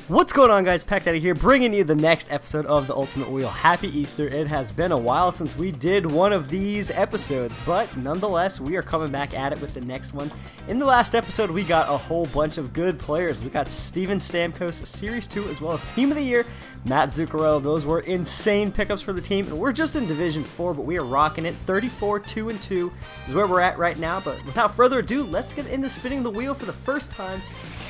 What's going on, guys? PackDaddy here, bringing you the next episode of the Ultimate Wheel. Happy Easter. It has been a while since we did one of these episodes, but nonetheless, we are coming back at it with the next one. In the last episode, we got a whole bunch of good players. We got Steven Stamkos, Series 2, as well as Team of the Year, Matt Zuccarello. Those were insane pickups for the team, and we're just in Division 4, but we are rocking it. 34-2-2 is where we're at right now, but without further ado, let's get into spinning the wheel for the first time.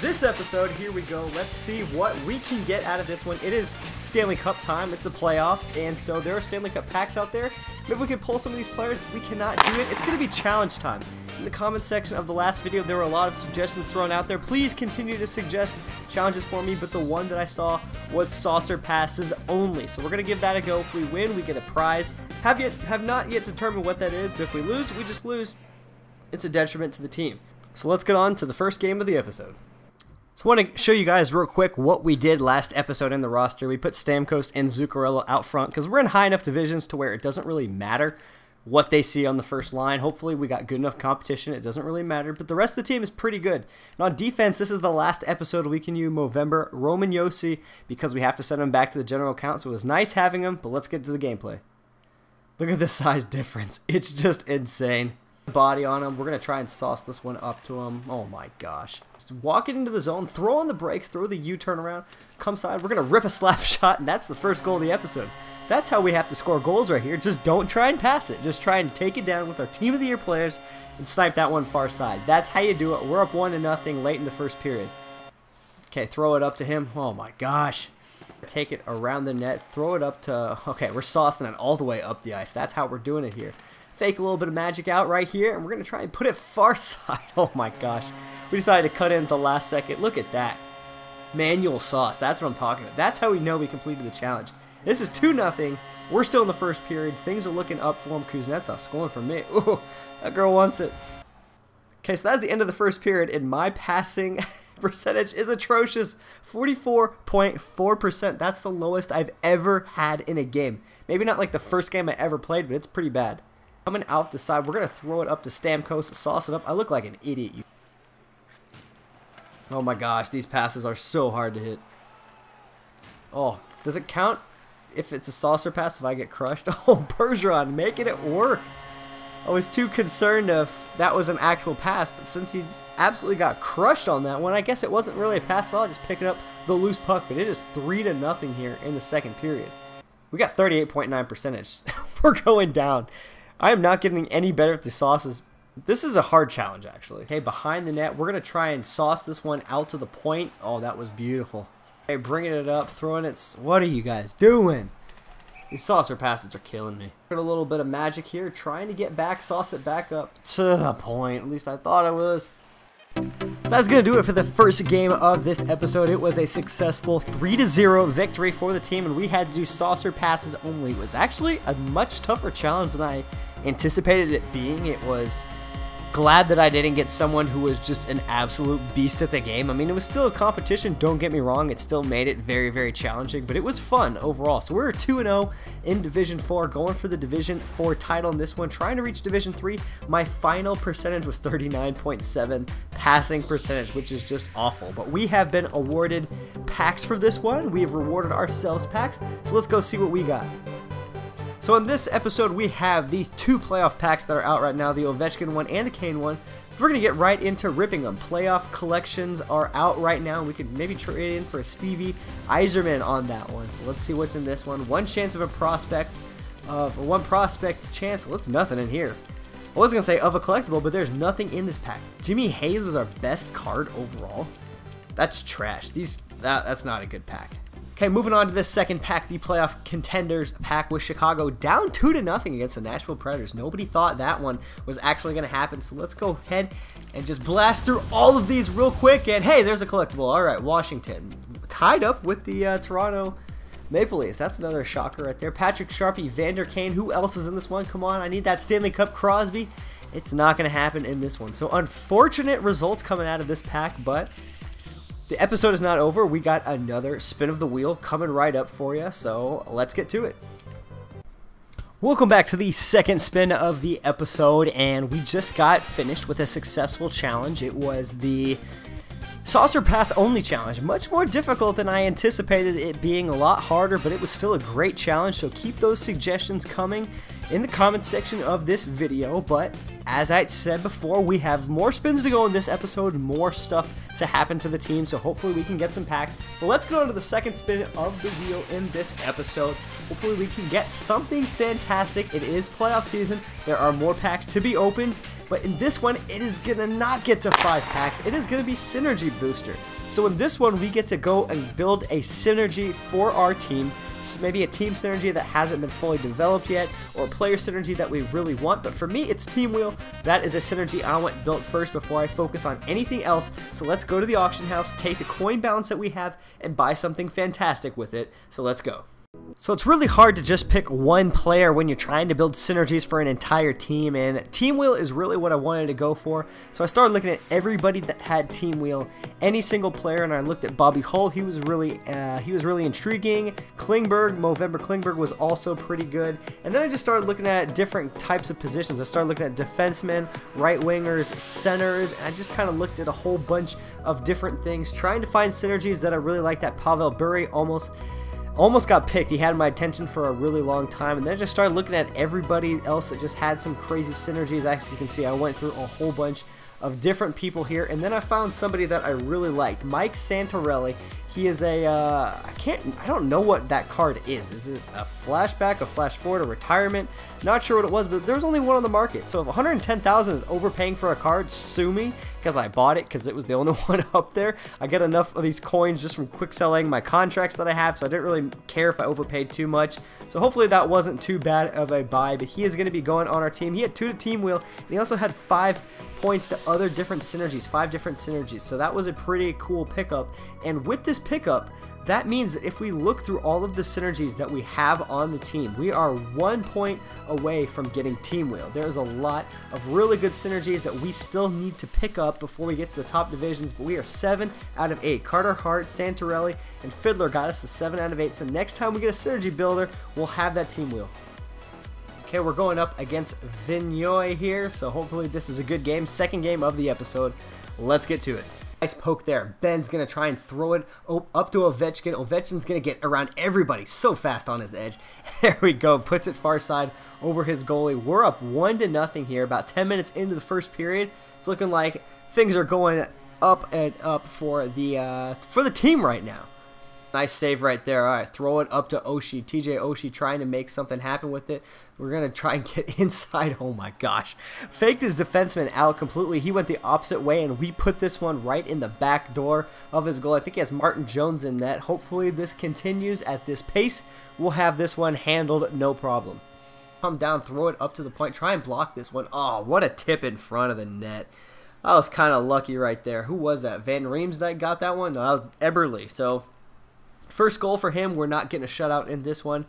This episode, here we go. Let's see what we can get out of this one. It is Stanley Cup time. It's the playoffs, and so there are Stanley Cup packs out there. Maybe we can pull some of these players. We cannot do it. It's going to be challenge time. In the comment section of the last video, there were a lot of suggestions thrown out there. Please continue to suggest challenges for me, but the one that I saw was saucer passes only. So we're going to give that a go. If we win, we get a prize. Have not yet determined what that is, but if we lose, we just lose. It's a detriment to the team. So let's get on to the first game of the episode. So I want to show you guys real quick what we did last episode in the roster. We put Stamkos and Zuccarello out front because we're in high enough divisions to where it doesn't really matter what they see on the first line. Hopefully we got good enough competition. It doesn't really matter, but the rest of the team is pretty good. And on defense, this is the last episode we can use Movember Roman Josi because we have to send him back to the general account. So it was nice having him, but let's get to the gameplay. Look at the size difference. It's just insane. Body on him. We're going to try and sauce this one up to him. Oh my gosh. Just walk it into the zone, throw on the brakes, throw the U-turn around, come side. We're going to rip a slap shot, and that's the first goal of the episode. That's how we have to score goals right here. Just don't try and pass it. Just try and take it down with our Team of the Year players and snipe that one far side. That's how you do it. We're up 1-0 late in the first period. Okay, throw it up to him. Oh my gosh. Take it around the net, throw it up to... Okay, we're saucing it all the way up the ice. That's how we're doing it here. Fake a little bit of magic out right here, and we're going to try and put it far side. Oh my gosh. We decided to cut in at the last second. Look at that. Manual sauce. That's what I'm talking about. That's how we know we completed the challenge. This is 2-0. We're still in the first period. Things are looking up for him. Kuznetsov scoring for me. Ooh, that girl wants it. Okay, so that's the end of the first period, and my passing percentage is atrocious. 44.4%. That's the lowest I've ever had in a game. Maybe not like the first game I ever played, but it's pretty bad. Coming out the side, we're going to throw it up to Stamkos, sauce it up. I look like an idiot. Oh my gosh, these passes are so hard to hit. Oh, does it count if it's a saucer pass if I get crushed? Oh, Bergeron making it work. I was too concerned if that was an actual pass, but since he's absolutely got crushed on that one, I guess it wasn't really a pass at all. Just picking up the loose puck, but it is 3-0 here in the second period. We got 38.9%. We're going down. I am not getting any better at the sauces. This is a hard challenge, actually. Okay, behind the net, we're going to try and sauce this one out to the point. Oh, that was beautiful. Okay, bringing it up, throwing it. What are you guys doing? These saucer passes are killing me. Got a little bit of magic here, trying to get back, sauce it back up to the point. At least I thought it was. So that's going to do it for the first game of this episode. It was a successful 3-0 victory for the team, and we had to do saucer passes only. It was actually a much tougher challenge than I anticipated it being. It was glad that I didn't get someone who was just an absolute beast at the game. I mean, it was still a competition, don't get me wrong. It still made it very, very challenging, but it was fun overall. So we're 2-0 in Division 4, going for the Division 4 title in this one, trying to reach Division 3. My final percentage was 39.7 passing percentage, which is just awful. But we have been awarded packs for this one. We have rewarded ourselves packs, so let's go see what we got. So in this episode, we have these two playoff packs that are out right now, the Ovechkin one and the Kane one. We're going to get right into ripping them. Playoff collections are out right now. We could maybe trade in for a Stevie Yzerman on that one. So let's see what's in this one. One chance of a prospect, one prospect chance. Well, it's nothing in here. I was going to say of a collectible, but there's nothing in this pack. Jimmy Hayes was our best card overall. That's trash. That's not a good pack. Okay, moving on to this second pack, the playoff contenders pack with Chicago down 2-0 against the Nashville Predators. Nobody thought that one was actually going to happen, so let's go ahead and just blast through all of these real quick. And hey, there's a collectible. All right, Washington tied up with the Toronto Maple Leafs. That's another shocker right there. Patrick Sharpie, Vander Kane. Who else is in this one? Come on, I need that Stanley Cup Crosby. It's not going to happen in this one. So unfortunate results coming out of this pack, but the episode is not over. We got another spin of the wheel coming right up for you, so let's get to it. Welcome back to the second spin of the episode, and we just got finished with a successful challenge. It was the Saucer Pass only challenge, much more difficult than I anticipated it being, a lot harder, but it was still a great challenge, so keep those suggestions coming in the comments section of this video. But as I said before, we have more spins to go in this episode, more stuff to happen to the team, so hopefully we can get some packs. But let's go on to the second spin of the wheel in this episode. Hopefully we can get something fantastic. It is playoff season, there are more packs to be opened. But in this one, it is going to not get to 5 packs. It is going to be Synergy Booster. So in this one, we get to go and build a synergy for our team. Maybe a team synergy that hasn't been fully developed yet, or a player synergy that we really want. But for me, it's Team Wheel. That is a synergy I want built first before I focus on anything else. So let's go to the auction house, take the coin balance that we have, and buy something fantastic with it. So let's go. So it's really hard to just pick one player when you're trying to build synergies for an entire team, and Team Wheel is really what I wanted to go for. So I started looking at everybody that had Team Wheel, any single player, and I looked at Bobby Hull. He was really intriguing. Klingberg, Movember Klingberg was also pretty good. And then I just started looking at different types of positions. I started looking at defensemen, right wingers, centers, and I just kind of looked at a whole bunch of different things, trying to find synergies that I really like. That Pavel Bure almost got picked. He had my attention for a really long time, and then I just started looking at everybody else that just had some crazy synergies. As you can see, I went through a whole bunch of different people here, and then I found somebody that I really liked, Mike Santorelli. He is a I don't know what that card is. Is it a flashback, a flash forward, a retirement? Not sure what it was, but there's only one on the market. So if 110,000 is overpaying for a card, sue me, because I bought it because it was the only one up there. I get enough of these coins just from quick selling my contracts that I have, so I didn't really care if I overpaid too much. So hopefully that wasn't too bad of a buy, but he is going to be going on our team. He had 2 to Team Wheel, and he also had 5 points to other different synergies, 5 different synergies. So that was a pretty cool pickup. And with this pickup, that means that if we look through all of the synergies that we have on the team, we are 1 point away from getting Team Wheel. There's a lot of really good synergies that we still need to pick up before we get to the top divisions, but we are 7 out of 8. Carter Hart, Santorelli, and Fiddler got us to 7 out of 8. So next time we get a synergy builder, we'll have that Team Wheel. Okay, we're going up against Vignoy here, so hopefully this is a good game. Second game of the episode. Let's get to it. Nice poke there. Ben's going to try and throw it up to Ovechkin. Ovechkin's going to get around everybody so fast on his edge. There we go. Puts it far side over his goalie. We're up 1-0 here, about 10 minutes into the first period. It's looking like things are going up and up for the team right now. Nice save right there. All right, throw it up to Oshie. TJ Oshie trying to make something happen with it. We're going to try and get inside. Oh my gosh. Faked his defenseman out completely. He went the opposite way, and we put this one right in the back door of his goal. I think he has Martin Jones in net. Hopefully this continues at this pace. We'll have this one handled no problem. Come down, throw it up to the point. Try and block this one. Oh, what a tip in front of the net. I was kind of lucky right there. Who was that? Van Reems that got that one? No, that was Eberle. So first goal for him. We're not getting a shutout in this one,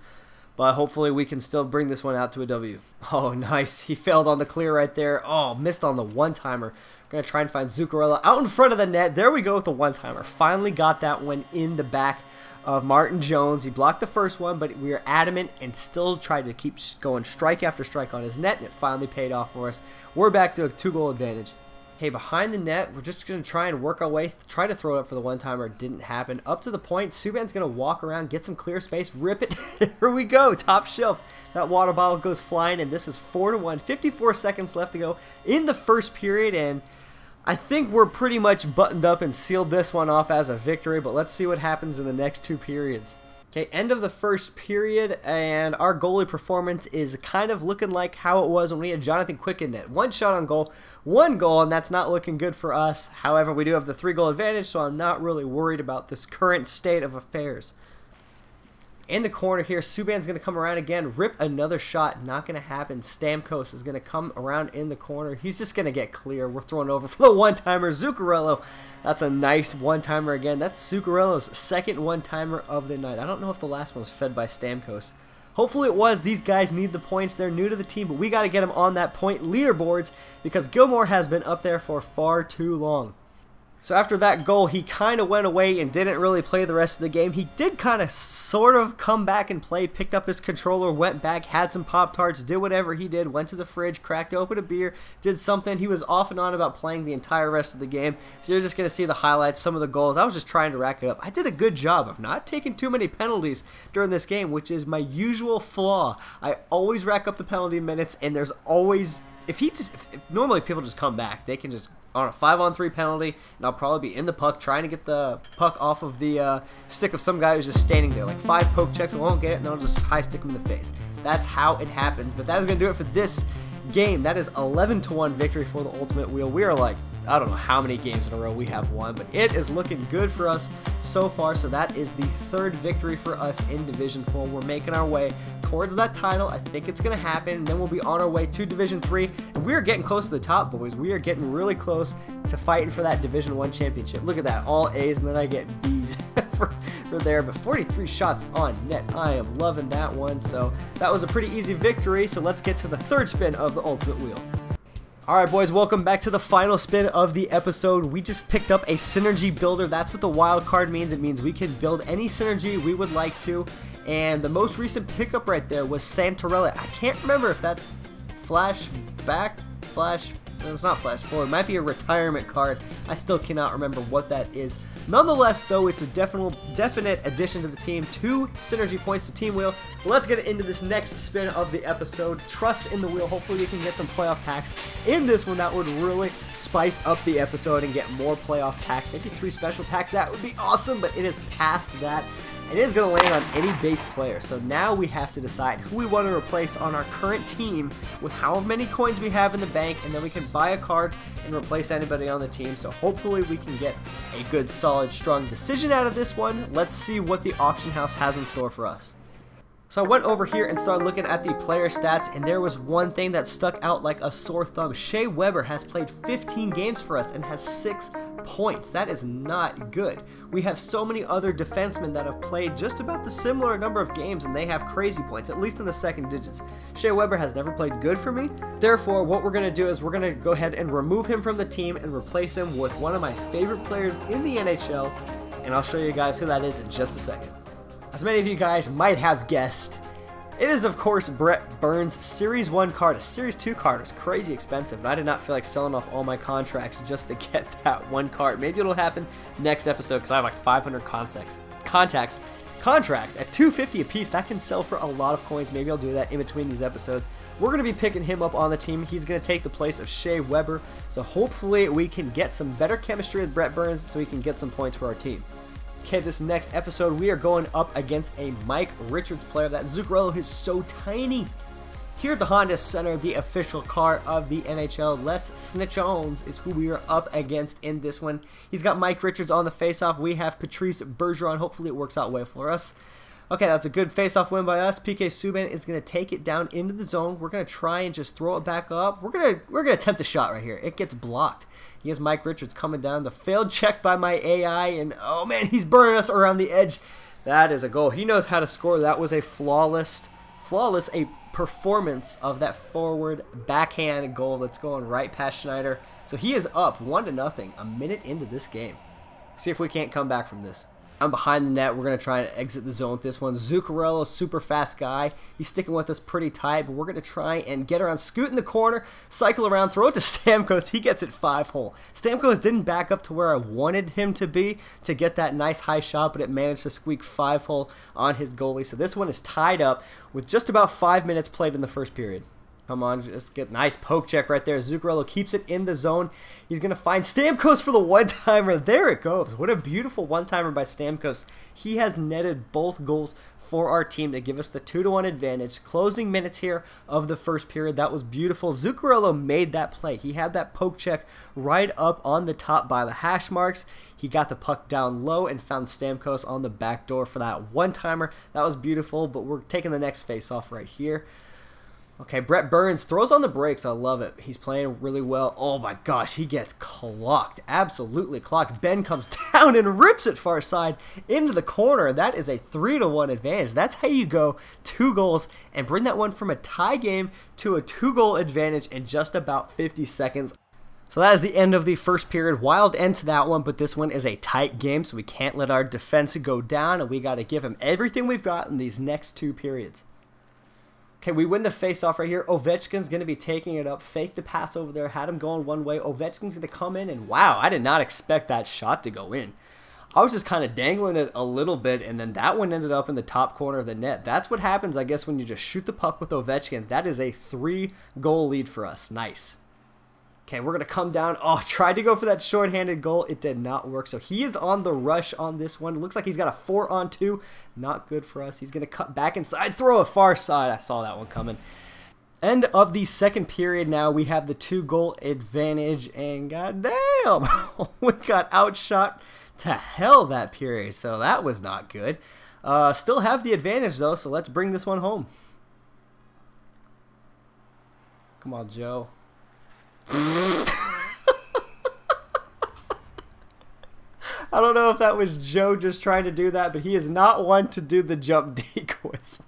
but hopefully we can still bring this one out to a W. Oh, nice. He failed on the clear right there. Oh, missed on the one-timer. Going to try and find Zuccarello out in front of the net. There we go with the one-timer. Finally got that one in the back of Martin Jones. He blocked the first one, but we were adamant and still tried to keep going strike after strike on his net, and it finally paid off for us. We're back to a 2-goal advantage. Okay, behind the net, we're just going to try and work our way, try to throw it up for the one-timer. It didn't happen. Up to the point, Subban's going to walk around, get some clear space, rip it. Here we go, top shelf. That water bottle goes flying, and this is 4-1. 54 seconds left to go in the first period, and I think we're pretty much buttoned up and sealed this one off as a victory, but let's see what happens in the next 2 periods. Okay, end of the first period, and our goalie performance is kind of looking like how it was when we had Jonathan Quick in net. 1 shot on goal, 1 goal, and that's not looking good for us. However, we do have the 3-goal advantage, so I'm not really worried about this current state of affairs. In the corner here, Subban's going to come around again, rip another shot. Not going to happen. Stamkos is going to come around in the corner. He's just going to get clear. We're throwing over for the one-timer. Zuccarello. That's a nice one-timer again. That's Zuccarello's second one-timer of the night. I don't know if the last one was fed by Stamkos. Hopefully it was. These guys need the points. They're new to the team, but we got to get them on that point leaderboards because Gilmore has been up there for far too long. So after that goal, he kind of went away and didn't really play the rest of the game. He did kind of sort of come back and play, picked up his controller, went back, had some Pop-Tarts, did whatever he did, went to the fridge, cracked open a beer, did something. He was off and on about playing the entire rest of the game. So you're just going to see the highlights, some of the goals. I was just trying to rack it up. I did a good job of not taking too many penalties during this game, which is my usual flaw. I always rack up the penalty minutes, and there's always... If normally people just come back, they can just on a 5-on-3 penalty, and I'll probably be in the puck trying to get the puck off of the stick of some guy who's just standing there. Like 5 poke checks, I won't get it, and then I'll just high stick him in the face. That's how it happens. But that is going to do it for this game. That is 11-1 victory for the Ultimate Wheel. We are like, I don't know how many games in a row we have won, but it is looking good for us so far. So that is the 3rd victory for us in Division 4. We're making our way towards that title. I think it's going to happen, and then we'll be on our way to Division 3. And we are getting close to the top, boys. We are getting really close to fighting for that Division 1 championship. Look at that, all A's, and then I get B's for there, but 43 shots on net. I am loving that one. So that was a pretty easy victory. So let's get to the 3rd spin of the Ultimate Wheel. Alright boys, welcome back to the final spin of the episode. We just picked up a synergy builder. That's what the wild card means. It means we can build any synergy we would like to. And the most recent pickup right there was Santorella. I can't remember if that's flashback, no, it's not flash forward. It might be a retirement card. I still cannot remember what that is. Nonetheless, though, it's a definite addition to the team. 2 synergy points to Team Wheel. Let's get into this next spin of the episode. Trust in the wheel. Hopefully we can get some playoff packs in this one. That would really spice up the episode and get more playoff packs. Maybe 3 special packs. That would be awesome, but it is past that. It is going to land on any base player. So now we have to decide who we want to replace on our current team with how many coins we have in the bank, and then we can buy a card and replace anybody on the team. So hopefully we can get a good, solid, strong decision out of this one. Let's see what the auction house has in store for us. So I went over here and started looking at the player stats, and there was one thing that stuck out like a sore thumb. Shea Weber has played 15 games for us and has 6 points. That is not good. We have so many other defensemen that have played just about the similar number of games, and they have crazy points, at least in the 2nd digits. Shea Weber has never played good for me. Therefore, what we're going to do is we're going to go ahead and remove him from the team and replace him with one of my favorite players in the NHL, and I'll show you guys who that is in just a second. As many of you guys might have guessed, it is of course Brett Burns' Series 1 card. A Series 2 card is crazy expensive, and I did not feel like selling off all my contracts just to get that one card. Maybe it'll happen next episode because I have like 500 contracts at $250 a piece. That can sell for a lot of coins. Maybe I'll do that in between these episodes. We're going to be picking him up on the team. He's going to take the place of Shea Weber, so hopefully we can get some better chemistry with Brett Burns so we can get some points for our team. Okay, this next episode, we are going up against a Mike Richards player. That Zuccarello is so tiny. Here at the Honda Center, the official car of the NHL, Les Snitchones is who we are up against in this one. He's got Mike Richards on the faceoff. We have Patrice Bergeron. Hopefully it works out well for us. Okay, that's a good face-off win by us. PK Subban is going to take it down into the zone. We're going to try and just throw it back up. We're going to attempt a shot right here. It gets blocked. He has Mike Richards coming down. The failed check by my AI, and oh man, he's burning us around the edge. That is a goal. He knows how to score. That was a flawless performance of that forward backhand goal that's going right past Schneider. So he is up 1-0 a minute into this game. See if we can't come back from this. I'm behind the net. We're going to try and exit the zone with this one. Zuccarello, super fast guy. He's sticking with us pretty tight, but we're going to try and get around, scoot in the corner, cycle around, throw it to Stamkos. He gets it 5-hole. Stamkos didn't back up to where I wanted him to be to get that nice high shot, but it managed to squeak 5-hole on his goalie. So this one is tied up with just about 5 minutes played in the first period. Come on, just get nice poke check right there. Zuccarello keeps it in the zone. He's going to find Stamkos for the one-timer. There it goes. What a beautiful one-timer by Stamkos. He has netted both goals for our team to give us the 2-1 advantage. Closing minutes here of the first period. That was beautiful. Zuccarello made that play. He had that poke check right up on the top by the hash marks. He got the puck down low and found Stamkos on the back door for that one-timer. That was beautiful, but we're taking the next face-off right here. Okay, Brett Burns throws on the brakes. I love it. He's playing really well. Oh my gosh, he gets clocked. Absolutely clocked. Ben comes down and rips it far side into the corner. That is a 3-1 advantage. That's how you go 2 goals and bring that one from a tie game to a 2-goal advantage in just about 50 seconds. So that is the end of the first period. Wild end to that one, but this one is a tight game, so we can't let our defense go down, and we got to give him everything we've got in these next 2 periods. Okay, we win the face-off right here. Ovechkin's going to be taking it up. Fake the pass over there. Had him going one way. Ovechkin's going to come in, and wow, I did not expect that shot to go in. I was just kind of dangling it a little bit, and then that one ended up in the top corner of the net. That's what happens, I guess, when you just shoot the puck with Ovechkin. That is a 3-goal lead for us. Nice. Okay, we're going to come down. Oh, tried to go for that shorthanded goal. It did not work. So he is on the rush on this one. Looks like he's got a 4-on-2. Not good for us. He's going to cut back inside, throw a far side. I saw that one coming. End of the second period now. We have the 2-goal advantage, and goddamn, we got outshot to hell that period. So that was not good. Still have the advantage, though, so let's bring this one home. Come on, Joe. I don't know if that was Joe just trying to do that, but he is not one to do the jump deke with.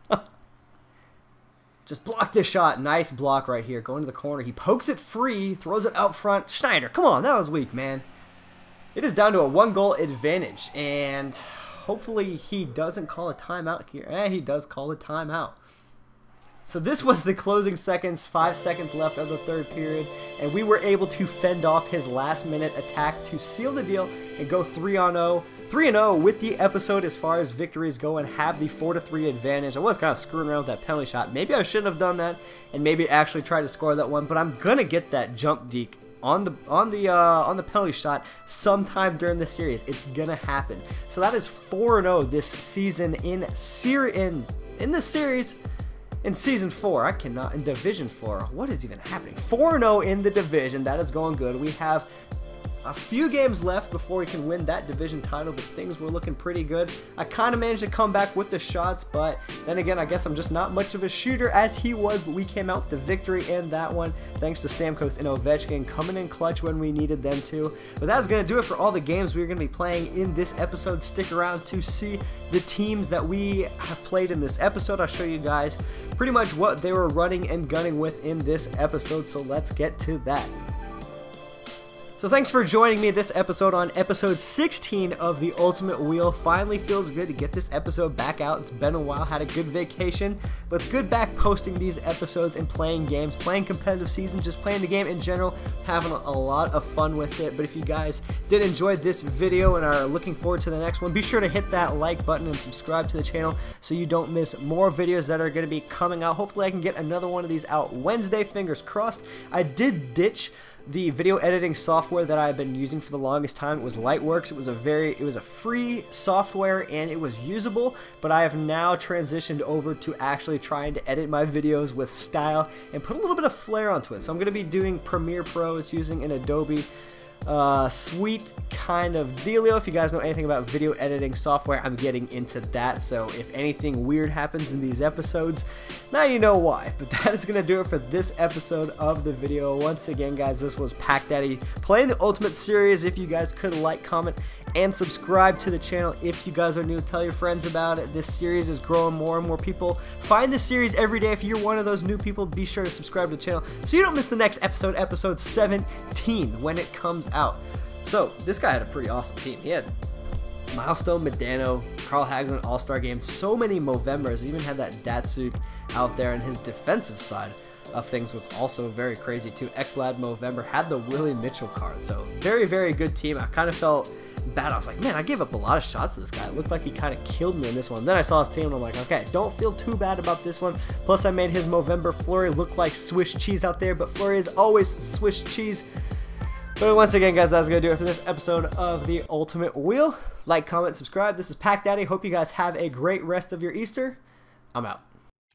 Just block this shot. Nice block right here. Going to the corner. He pokes it free, throws it out front. Schneider, come on. That was weak, man. It is down to a 1-goal advantage, and hopefully he doesn't call a timeout here. And he does call a timeout. So this was the closing seconds, 5 seconds left of the third period, and we were able to fend off his last-minute attack to seal the deal and go 3-0. 3-0 with the episode as far as victories go and have the 4-3 advantage. I was kind of screwing around with that penalty shot. Maybe I shouldn't have done that and maybe actually try to score that one, but I'm gonna get that jump deke on the penalty shot sometime during the series. It's gonna happen. So that is 4-0 this season in this series. In Season 4, I cannot, in Division 4, what is even happening? 4-0 in the division, that is going good. We have a few games left before we can win that division title, but things were looking pretty good. I kind of managed to come back with the shots, but then again, I guess I'm just not much of a shooter as he was, but we came out with the victory in that one, thanks to Stamkos and Ovechkin coming in clutch when we needed them to. But that's going to do it for all the games we're going to be playing in this episode. Stick around to see the teams that we have played in this episode. I'll show you guys pretty much what they were running and gunning with in this episode, so let's get to that. So thanks for joining me this episode on episode 16 of The Ultimate Wheel. Finally feels good to get this episode back out. It's been a while, had a good vacation, but it's good back posting these episodes and playing games, playing competitive season, just playing the game in general, having a lot of fun with it. But if you guys did enjoy this video and are looking forward to the next one, be sure to hit that like button and subscribe to the channel so you don't miss more videos that are going to be coming out. Hopefully I can get another one of these out Wednesday, fingers crossed. I did ditch the video editing software that I've been using for the longest time. It was Lightworks. It was a free software and it was usable, but I have now transitioned over to actually trying to edit my videos with style and put a little bit of flair onto it. So I'm going to be doing Premiere Pro. It's using an Adobe suite kind of dealio. If you guys know anything about video editing software, I'm getting into that, so if anything weird happens in these episodes, now you know why. But that is going to do it for this episode of the video. Once again, guys, this was PackDaddy playing the Ultimate Series. If you guys could like, comment, and subscribe to the channel. If you guys are new, tell your friends about it. This series is growing. More and more people find this series every day. If you're one of those new people, be sure to subscribe to the channel so you don't miss the next episode, episode 17, when it comes out. So this guy had a pretty awesome team. He had Milestone, Medano, Carl Hagelin, All-Star Game, so many Movembers. He even had that Datsuk out there, and his defensive side of things was also very crazy too. Ekblad, Movember, had the Willie Mitchell card. So very, very good team. I kind of felt bad. I was like, man, I gave up a lot of shots to this guy. It looked like he kind of killed me in this one. Then I saw his team and I'm like, okay, don't feel too bad about this one. Plus I made his Movember Flurry look like Swiss cheese out there, but Flurry is always Swiss cheese. But once again, guys, that's going to do it for this episode of The Ultimate Wheel. Like, comment, subscribe. This is PackDaddy. Hope you guys have a great rest of your Easter. I'm out.